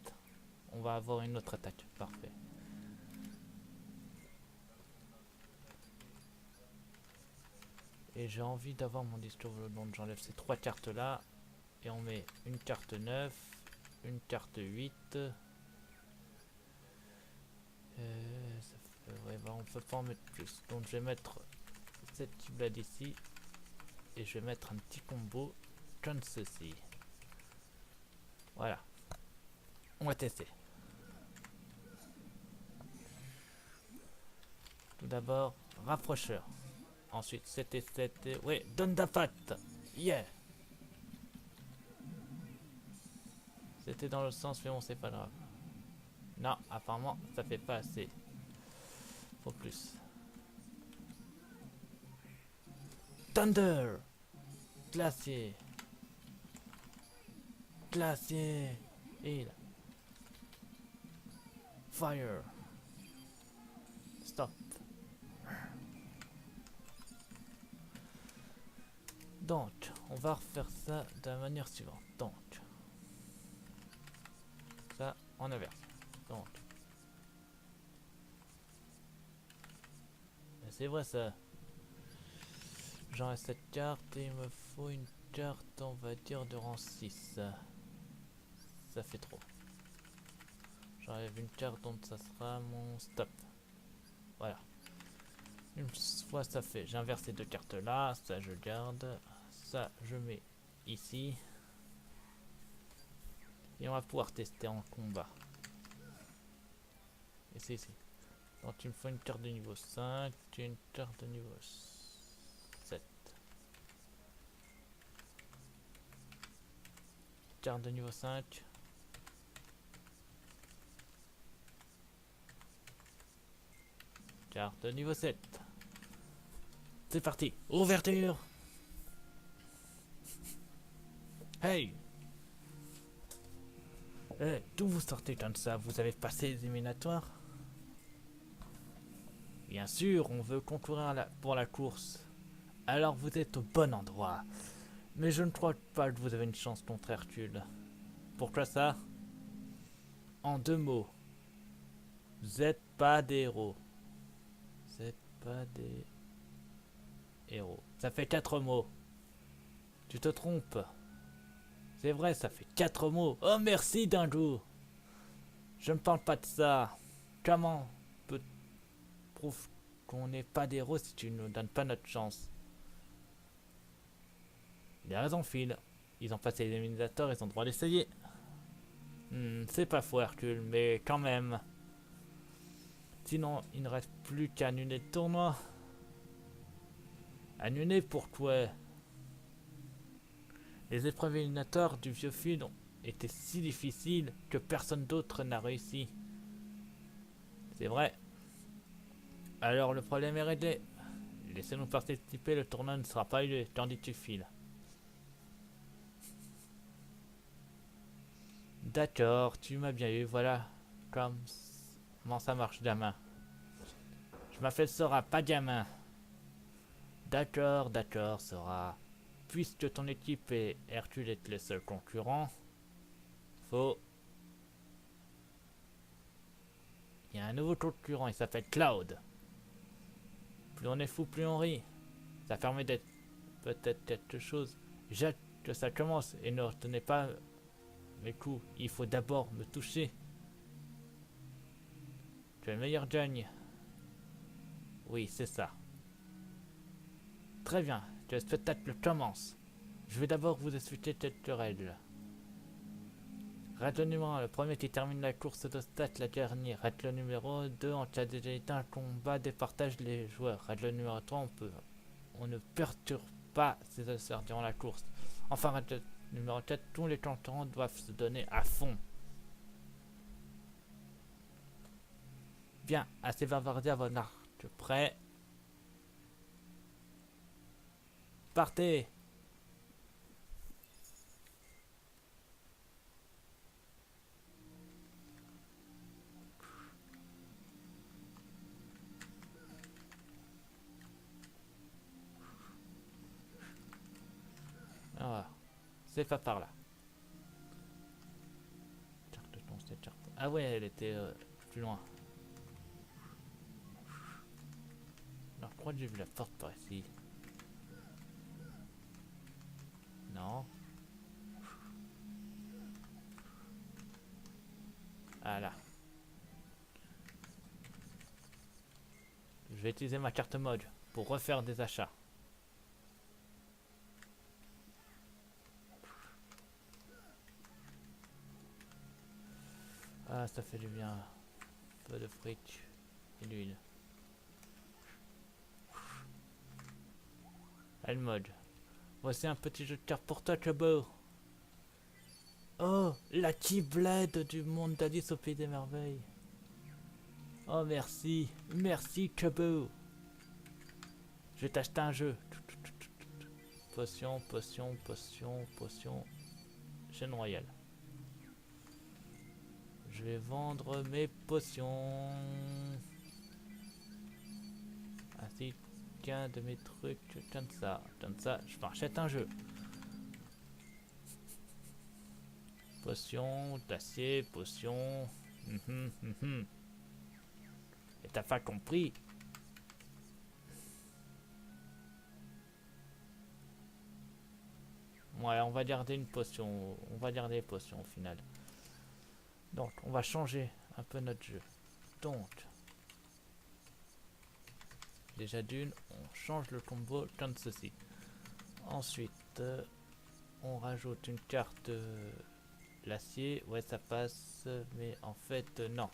On va avoir une autre attaque, parfait. Et j'ai envie d'avoir mon discours, donc j'enlève ces 3 cartes là. Et on met une carte 9, une carte 8. Ouais, bah on peut pas en mettre plus. Donc je vais mettre cette tubade ici. Et je vais mettre un petit combo comme ceci. Voilà. On va tester. Tout d'abord, rapprocheur. Ensuite, 7 et 7. Ouais, donne d'afat. Yeah. C'était dans le sens, mais bon, c'est pas grave. Non, apparemment, ça fait pas assez. Faut plus. Thunder. Glacier. Glacier. Heal. Fire. Stop. Donc, on va refaire ça de la manière suivante. Donc, ça en inverse. Donc, c'est vrai ça. j'en ai cette carte et il me faut une carte, on va dire, de rang 6. Ça fait trop. J'enlève une carte, donc ça sera mon stop. Voilà. Une fois ça fait, j'inverse ces deux cartes là, ça je garde, ça je mets ici. Et on va pouvoir tester en combat. Et c'est ici. Donc il me faut une carte de niveau 5, tu as une carte de niveau 7. Carte de niveau 5. Carte de niveau 7. C'est parti, ouverture. Hey, d'où vous sortez comme ça? Vous avez passé les éliminatoires? Bien sûr, on veut concourir pour la course. Alors vous êtes au bon endroit. Mais je ne crois pas que vous avez une chance contre Hercule. Pourquoi ça? En 2 mots. Vous n'êtes pas des héros. Vous n'êtes pas des héros. Ça fait 4 mots. Tu te trompes. C'est vrai, ça fait 4 mots. Oh merci Dingo. Je ne parle pas de ça. Comment peut prouver qu'on n'est pas des héros si tu ne nous donnes pas notre chance? Il a raison Phil. Ils ont passé les éliminateurs, ils ont le droit d'essayer. C'est pas faux Hercule, mais quand même. Sinon, il ne reste plus qu'à annuler le tournoi. Annuler pourquoi? Les épreuves éliminatoires du vieux Phil étaient si difficiles que personne d'autre n'a réussi. C'est vrai. Alors le problème est réglé. Laissez-nous participer, le tournoi ne sera pas eu, tandis que tu files. D'accord, tu m'as bien eu, voilà comment ça marche, gamin. Je m'appelle Sora, pas gamin. D'accord, Sora. Puisque ton équipe et Hercule est les seuls concurrents, il y a un nouveau concurrent, il s'appelle Cloud. Plus on est fou, plus on rit. Ça permet d'être peut-être quelque chose. J'ai hâte que ça commence et ne retenez pas mes coups. Il faut d'abord me toucher. Tu es le meilleur gagne. Oui, c'est ça. Très bien, que le spectacle commence. Je vais d'abord vous expliquer quelques règles. Règle numéro 1, le premier qui termine la course de stats la dernière. Règle numéro 2, en cas d'égalité, un combat départage les joueurs. Règle numéro 3, on ne perturbe pas ses adversaires durant la course. Enfin, règle numéro 4, tous les concurrents doivent se donner à fond. Bien, assez bavardé à votre arc. Prêt? Partez! Ah, c'est pas par là. Ah ouais, elle était plus loin. Alors, je crois que j'ai vu la porte par ici. Non. Ah là. Je vais utiliser ma carte mode pour refaire des achats. Ah, ça fait du bien. Un peu de fric et d'huile. Elle mode. Voici un petit jeu de cartes pour toi, Chobo. Oh, la Keyblade du monde d'Alice au Pays des Merveilles. Oh, merci. Merci, Chobo. Je vais t'acheter un jeu. Potion, potion, potion, potion. Chaîne royale. Je vais vendre mes potions. Ainsi qu'un de mes trucs. Comme ça, je m'achète un jeu. Potion, d'acier, potion. Et t'as pas compris? Ouais, on va garder une potion. On va garder les potions au final. Donc, on va changer un peu notre jeu. Donc, déjà d'une, on change le combo comme ceci. Ensuite, on rajoute une carte l'acier. Ouais, ça passe, mais en fait, non.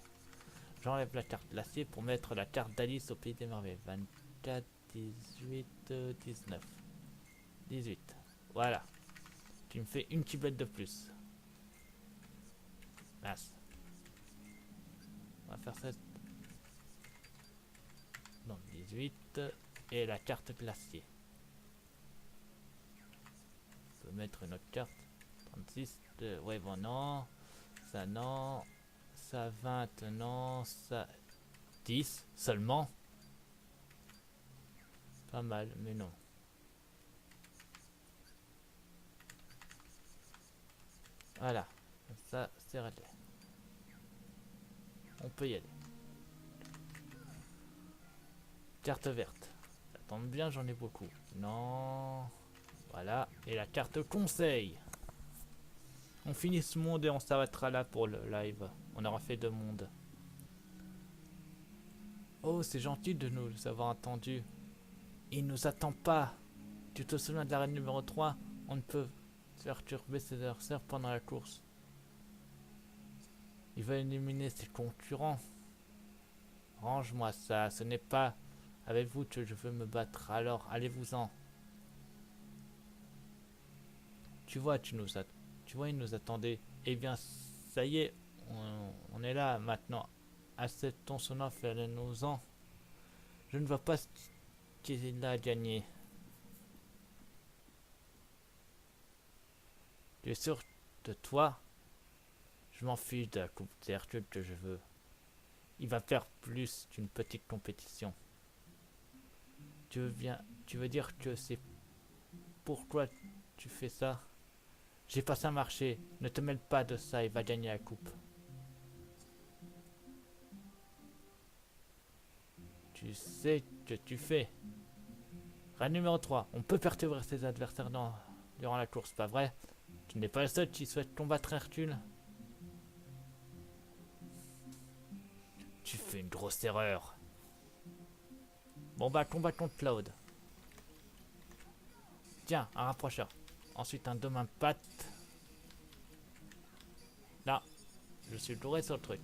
J'enlève la carte l'acier pour mettre la carte d'Alice au Pays des Merveilles. 24, 18, 19. 18. Voilà. Tu me fais une keyblade de plus. Mince. On va faire ça. Donc 18. Et la carte glacier. On peut mettre une autre carte. 36. Ouais, bon, non. Ça, non. Ça, 20. Non. Ça, 10 seulement. Pas mal, mais non. Voilà. Ça, c'est réglé. On peut y aller. Carte verte. Ça tombe bien, j'en ai beaucoup. Non. Voilà. Et la carte conseil. On finit ce monde et on s'arrêtera là pour le live. On aura fait 2 mondes. Oh, c'est gentil de nous avoir attendus. Il nous attend pas. Tu te souviens de la règle numéro 3? On ne peut perturber ses adversaires pendant la course. Il va éliminer ses concurrents. Range-moi ça. Ce n'est pas avec vous que je veux me battre. Alors, allez-vous-en. Tu vois, tu vois, il nous attendait. Eh bien, ça y est, on est là maintenant. Acceptons son offre et allons-en. Je ne vois pas ce qu'il a gagné. Tu es sûr de toi? Je m'en fiche de la coupe d'Hercule que je veux. Il va faire plus qu'une petite compétition. Tu veux dire que c'est pourquoi tu fais ça? J'ai pas ça marché. Ne te mêle pas de ça, il va gagner la coupe. Tu sais que tu fais. Règle numéro 3. On peut perturber ses adversaires durant la course, pas vrai? Tu n'es pas le seul qui souhaite combattre Hercule. Tu fais une grosse erreur. Bon bah, combat contre Cloud. Tiens, un rapprocheur. Ensuite, un demain patte. Là, je suis louré sur le truc.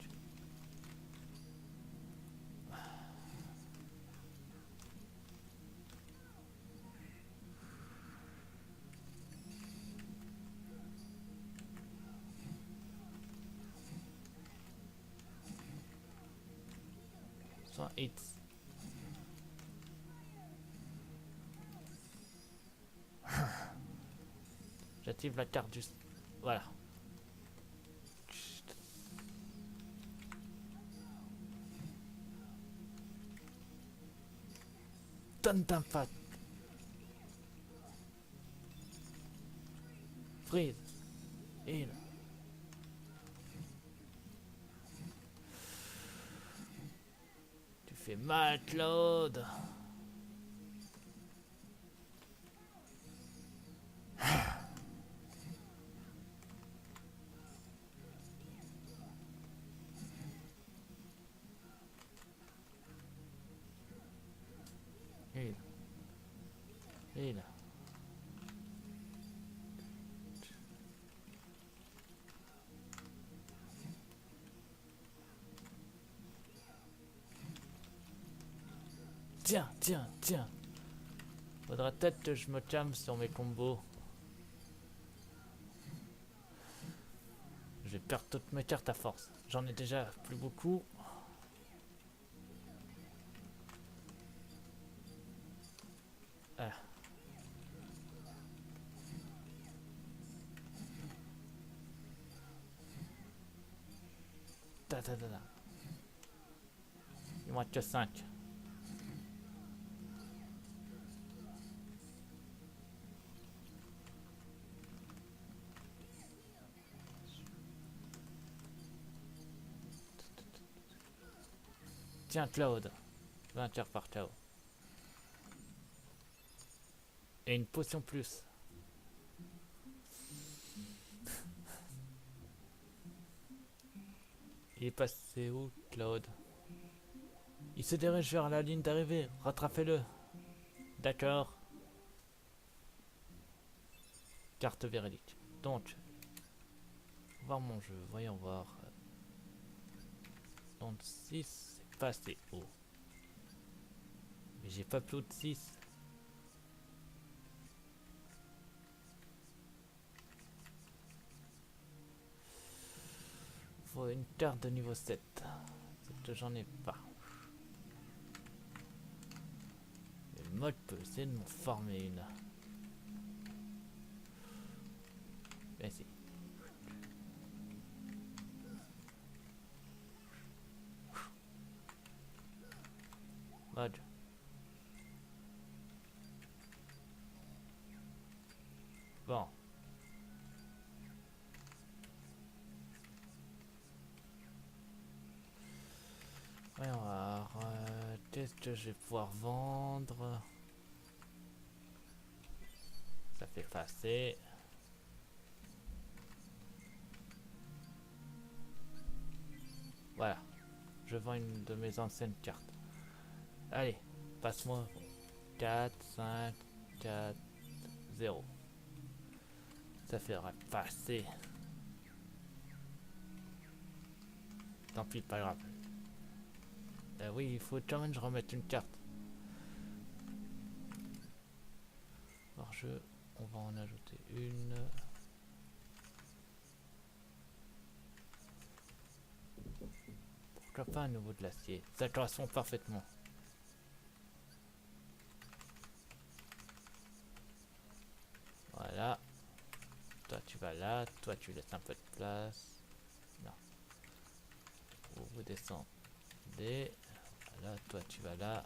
Soit hits. J'active la carte juste. Voilà. Tonne d'impact. Freeze. Heal. Tu fais mal, Claude. Heal. Heal. Tiens, tiens, tiens. Faudrait peut-être que je me calme sur mes combos. Je vais perdre toutes mes cartes à force. J'en ai déjà plus beaucoup. Ah. Ta, ta, ta, ta. Il me reste que 5. Tiens, Cloud. 20 heures par KO. Et une potion plus. Il est passé où, Claude? Il se dirige vers la ligne d'arrivée. Rattrapez-le. D'accord. Carte véridique. Donc, voir mon jeu. Voyons voir. 6, c'est pas assez haut. Mais j'ai pas plus de 6. Faut une carte de niveau 7. C'est que j'en ai pas. Le mode peut essayer de m'en former une. Vas-y. Mode. Bon. Voyons voir. Qu'est-ce que je vais pouvoir vendre? Ça fait passer. Voilà. Je vends une de mes anciennes cartes. Allez, passe-moi 4, 5, 4, 0. Ça ferait passer. Tant pis, pas grave. Oui, il faut quand même que je remette une carte. Hors jeu, on va en ajouter une. Pourquoi pas un nouveau de l'acier? Ça correspond parfaitement. Voilà. Toi tu vas là, toi tu laisses un peu de place. Non. Vous descendez. Voilà, toi tu vas là.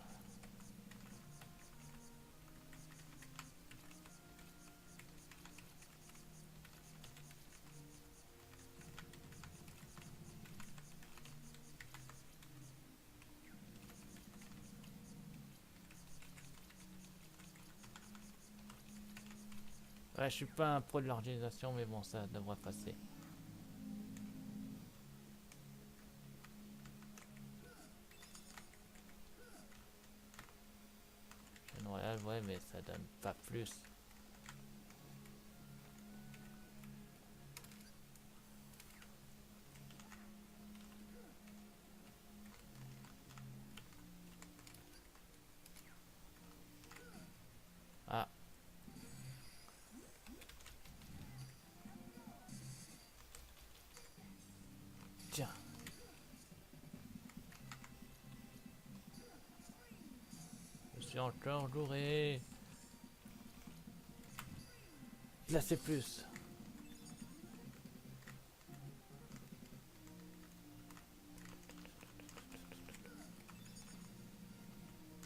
Ouais, je suis pas un pro de l'organisation, mais bon, ça devrait passer. Chaîne royale, ouais, mais ça donne pas plus. Ah. Tiens. Je suis encore bourré. Là, c'est plus.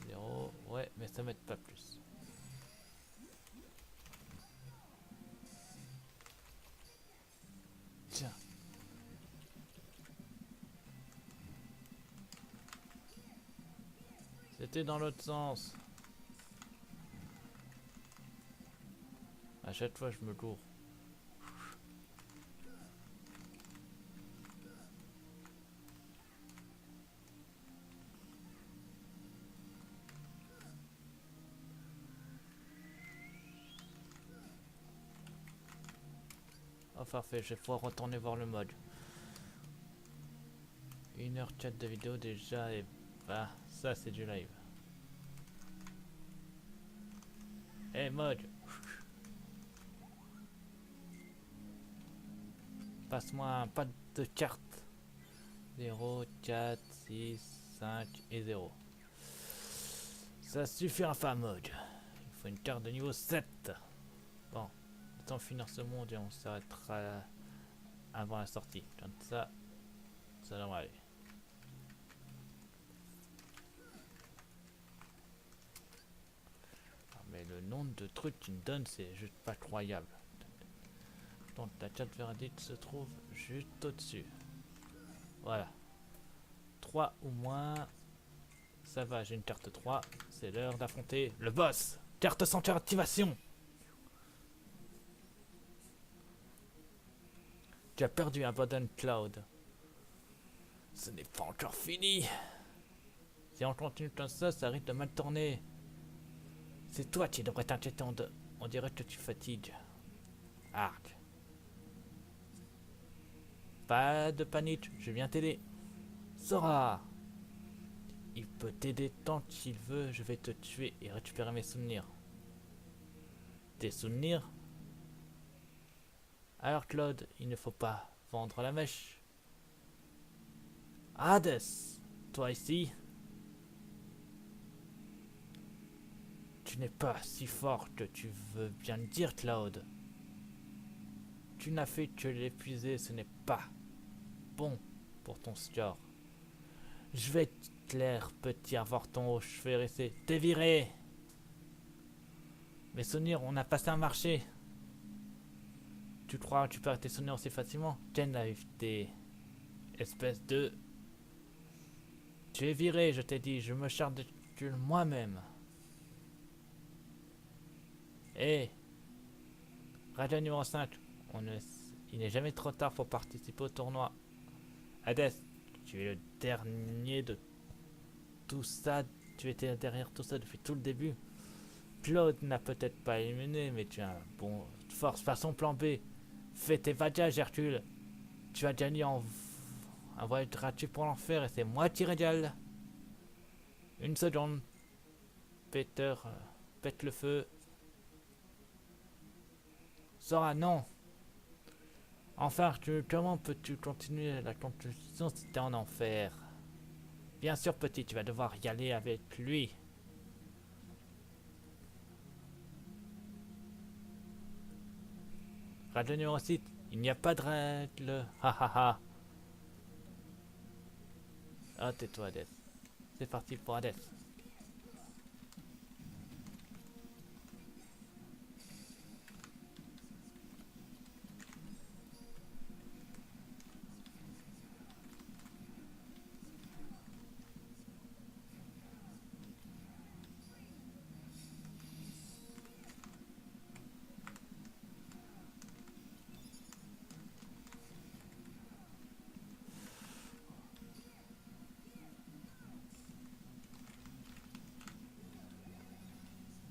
Zéro. Ouais, mais ça m'aide pas plus. Tiens. C'était dans l'autre sens. À chaque fois, je me cours. Oh, parfait, je vais pouvoir retourner voir le mode. 1h04 de vidéo déjà, et bah, ça c'est du live. Hey mode, passe-moi un pas de carte. 0, 4, 6, 5 et 0. Ça suffira pas mode. Il faut une carte de niveau 7. Bon, le temps de finir ce monde et on s'arrêtera avant la sortie. Comme ça devrait aller. Mais le nombre de trucs qu'il me donne, c'est juste pas croyable. Donc la carte verdict se trouve juste au-dessus. Voilà. 3 ou moins. Ça va, j'ai une carte 3. C'est l'heure d'affronter le boss. Carte sans activation. Tu as perdu un Abandon Cloud. Ce n'est pas encore fini. Si on continue comme ça risque de mal tourner. C'est toi qui devrais t'inquiéter, on dirait que tu fatigues. Arc. Pas de panique, je viens t'aider. Sora! Il peut t'aider tant qu'il veut, je vais te tuer et récupérer mes souvenirs. Tes souvenirs? Alors Claude, il ne faut pas vendre la mèche. Hades! Toi ici? Tu n'es pas si fort que tu veux bien le dire, Claude. Tu n'as fait que l'épuiser, ce n'est pas bon pour ton score. Je vais te clair, petit avorton aux cheveux hérissés. T'es viré! Mes souvenirs, on a passé un marché. Tu crois que tu peux arrêter tes souvenirs aussi facilement? Quelle naïveté. Espèce de... Tu es viré, je t'ai dit, je me charge de tuer moi-même. Hé, Radio numéro 5, il n'est jamais trop tard pour participer au tournoi. Hades, tu es le dernier de tout ça. Tu étais derrière tout ça depuis tout le début. Claude n'a peut-être pas éliminé, mais tu as un bon force. Façon plan B. Fais tes vadages, Hercule. Tu as gagné un voyage gratuit pour l'enfer et c'est moi qui régale. Une seconde. Peter, pète le feu. Sora, non. Enfin, comment peux-tu continuer la compétition si t'es en enfer? Bien sûr, petit, tu vas devoir y aller avec lui. Règle numéro 6, il n'y a pas de règle. Ha ha ha. Ah, tais-toi, Hades. C'est parti pour Hades.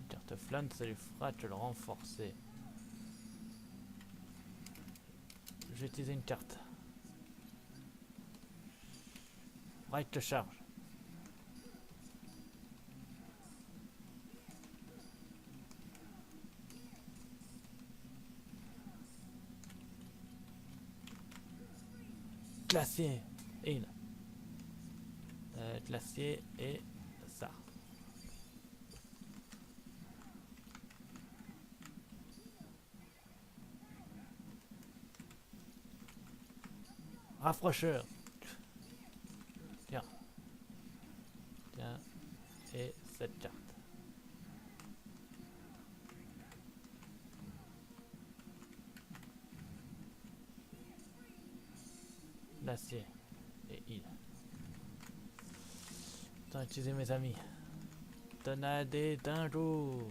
Carte flamme, ça lui fera te le renforcer. Je vais utiliser une carte. Right te charge. Glacier. Et glacier et ça. Rapprocheur. Tiens. Tiens. Et cette carte. Glacier. Et il. Attends, utiliser mes amis. Tornade d'un jour.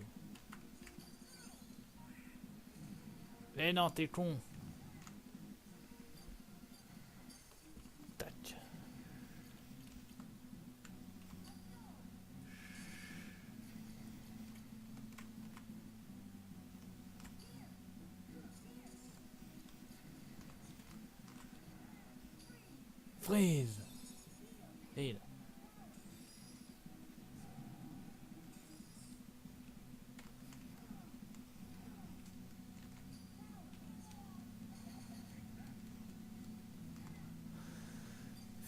Mais non, t'es con. Tac. Freeze. Et il.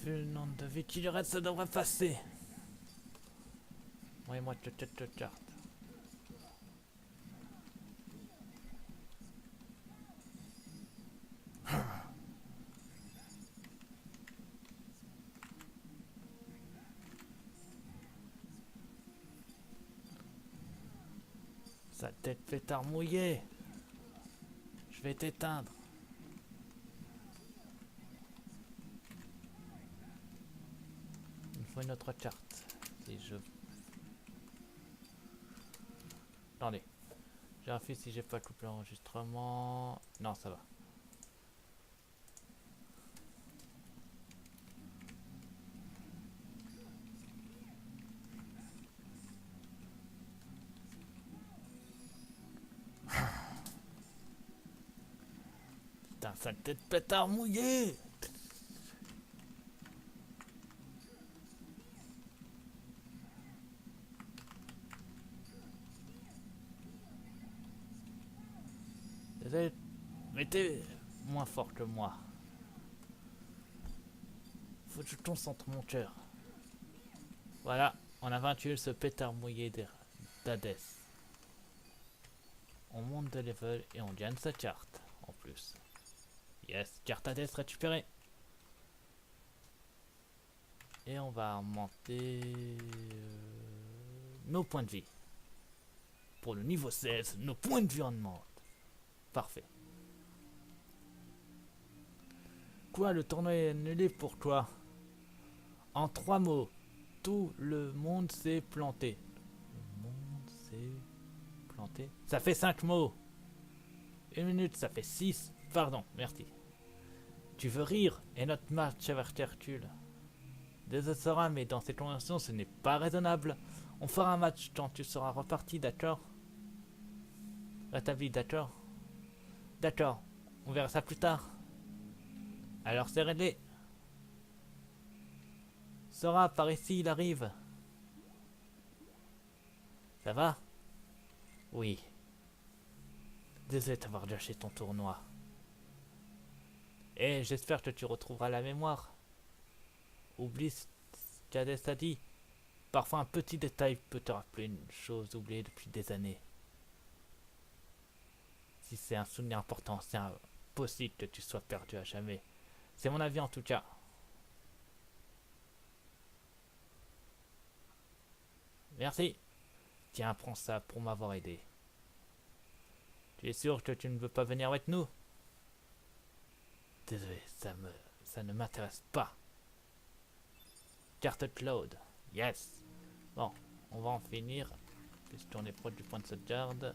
Vu le nombre de vie qu'il reste, ça devrait passer. Ouais, moi, cette carte. Sa tête pétard mouillé. Je vais t'éteindre. Il me faut une autre carte. Si je... Attendez. J'ai vérifie si j'ai pas coupé l'enregistrement. Non, ça va. saleté de pétard mouillé. Désolé, mais t'es moins fort que moi. Faut que je concentre mon cœur. Voilà, on a vaincu ce pétard mouillé d'Hadès. On monte de level et on gagne sa carte en plus. Yes, carte Hades récupérée. Et on va augmenter nos points de vie. Pour le niveau 16, nos points de vie augmentent. Parfait. Quoi, le tournoi est annulé pour quoi? En 3 mots, tout le monde s'est planté. Le monde s'est planté. Ça fait 5 mots. 1 minute, ça fait 6. Pardon, merci. Tu veux rire et notre match avec Hercule. Désolé Sora, mais dans cette convention, ce n'est pas raisonnable. On fera un match quand tu seras reparti, d'accord? Rétabli, d'accord? D'accord, on verra ça plus tard. Alors c'est réglé. Sora, par ici, il arrive. Ça va? Oui. Désolé d'avoir gâché ton tournoi. Et j'espère que tu retrouveras la mémoire. Oublie ce qu'Hadès a dit. Parfois un petit détail peut te rappeler une chose oubliée depuis des années. Si c'est un souvenir important, c'est impossible que tu sois perdu à jamais. C'est mon avis en tout cas. Merci. Tiens, prends ça pour m'avoir aidé. Tu es sûr que tu ne veux pas venir avec nous? Désolé, ça ne m'intéresse pas. Carte Cloud. Yes. Bon, on va en finir. Puisqu'on est proche du point de sauvegarde.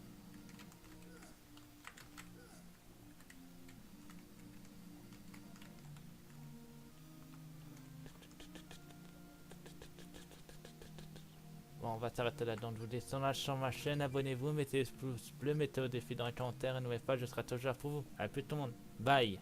Bon, on va s'arrêter là. Donc, je vous dis sur ma chaîne. Abonnez-vous, mettez le pouce bleu, mettez au défi dans les commentaires. Et n'oubliez pas, je serai toujours là pour vous. A plus tout le monde. Bye.